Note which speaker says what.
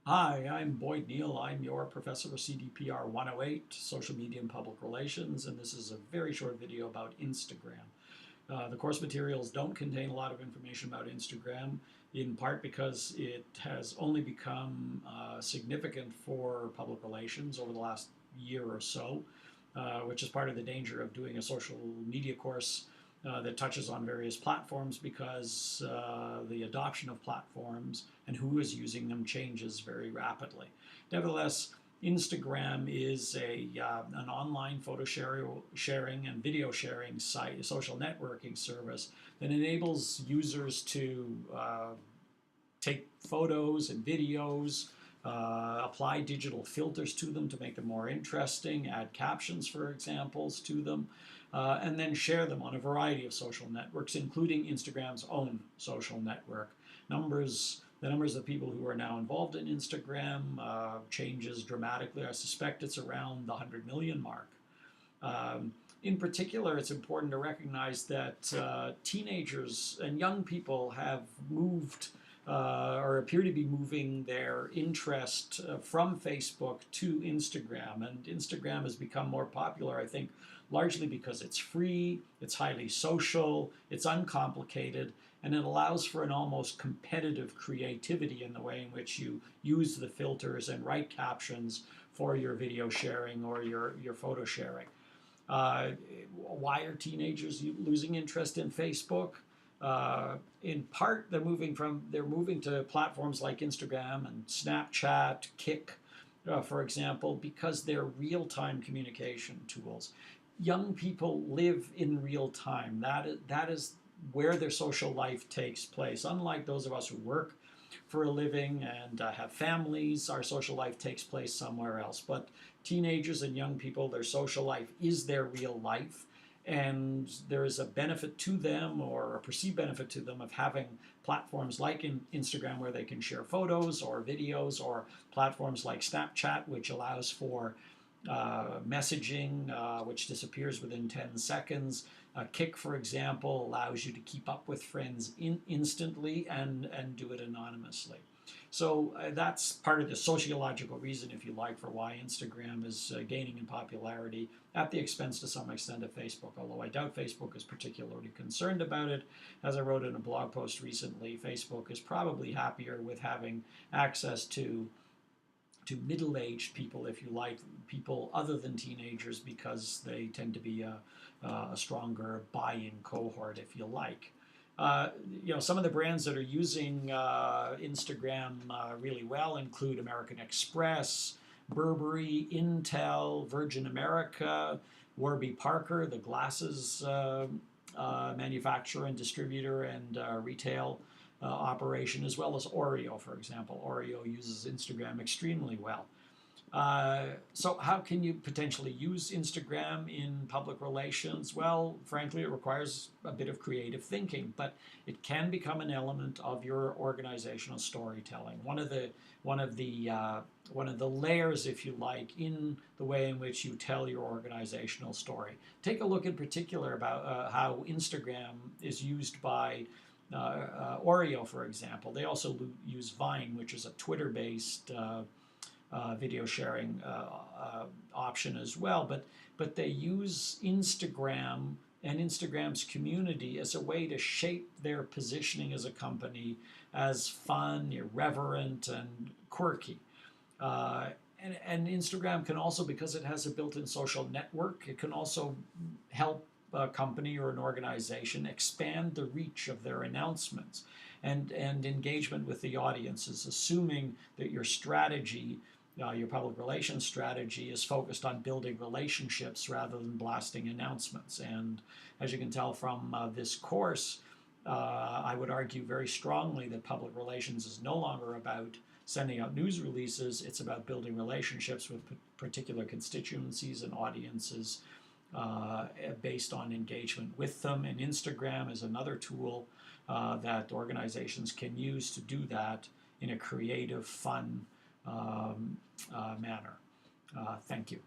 Speaker 1: Hi, I'm Boyd Neal. I'm your professor of CDPR 108, Social Media and Public Relations, and this is a very short video about Instagram. The course materials don't contain a lot of information about Instagram, in part because it has only become significant for public relations over the last year or so, which is part of the danger of doing a social media course that touches on various platforms because the adoption of platforms and who is using them changes very rapidly. Nevertheless, Instagram is an online photo sharing and video sharing site, a social networking service that enables users to take photos and videos, apply digital filters to them to make them more interesting, add captions, for examples, to them, and then share them on a variety of social networks, including Instagram's own social network. The numbers of people who are now involved in Instagram changes dramatically. I suspect it's around the 100 million mark. In particular, it's important to recognize that teenagers and young people have moved or appear to be moving their interest from Facebook to Instagram. And Instagram has become more popular, I think, largely because it's free, it's highly social, it's uncomplicated, and it allows for an almost competitive creativity in the way in which you use the filters and write captions for your video sharing or your photo sharing. Uh, why are teenagers losing interest in Facebook? In part, they're moving to platforms like Instagram and Snapchat, Kick, for example, because they're real-time communication tools. Young people live in real time. That is where their social life takes place. Unlike those of us who work for a living and have families, our social life takes place somewhere else. But teenagers and young people, their social life is their real life. And there is a benefit to them, or a perceived benefit to them, of having platforms like Instagram where they can share photos or videos, or platforms like Snapchat, which allows for messaging, which disappears within 10 seconds. Kick, for example, allows you to keep up with friends instantly and do it anonymously. So that's part of the sociological reason, if you like, for why Instagram is gaining in popularity at the expense to some extent of Facebook, although I doubt Facebook is particularly concerned about it. As I wrote in a blog post recently, Facebook is probably happier with having access to middle-aged people, if you like, people other than teenagers, because they tend to be a stronger buy-in cohort, if you like. Some of the brands that are using Instagram really well include American Express, Burberry, Intel, Virgin America, Warby Parker, the glasses manufacturer and distributor and retail operation, as well as Oreo, for example. Oreo uses Instagram extremely well. So how can you potentially use Instagram in public relations? Well, frankly, it requires a bit of creative thinking, but it can become an element of your organizational storytelling. One of the layers, if you like, in the way in which you tell your organizational story. Take a look in particular about how Instagram is used by Oreo, for example. They also use Vine, which is a Twitter-based video sharing option as well. But they use Instagram and Instagram's community as a way to shape their positioning as a company as fun, irreverent, and quirky. Uh, and Instagram can also, because it has a built-in social network, it can also help a company or an organization expand the reach of their announcements and engagement with the audiences, assuming that your strategy, your public relations strategy, is focused on building relationships rather than blasting announcements. And as you can tell from this course, I would argue very strongly that public relations is no longer about sending out news releases. It's about building relationships with particular constituencies and audiences based on engagement with them. And Instagram is another tool that organizations can use to do that in a creative, fun manner. Thank you.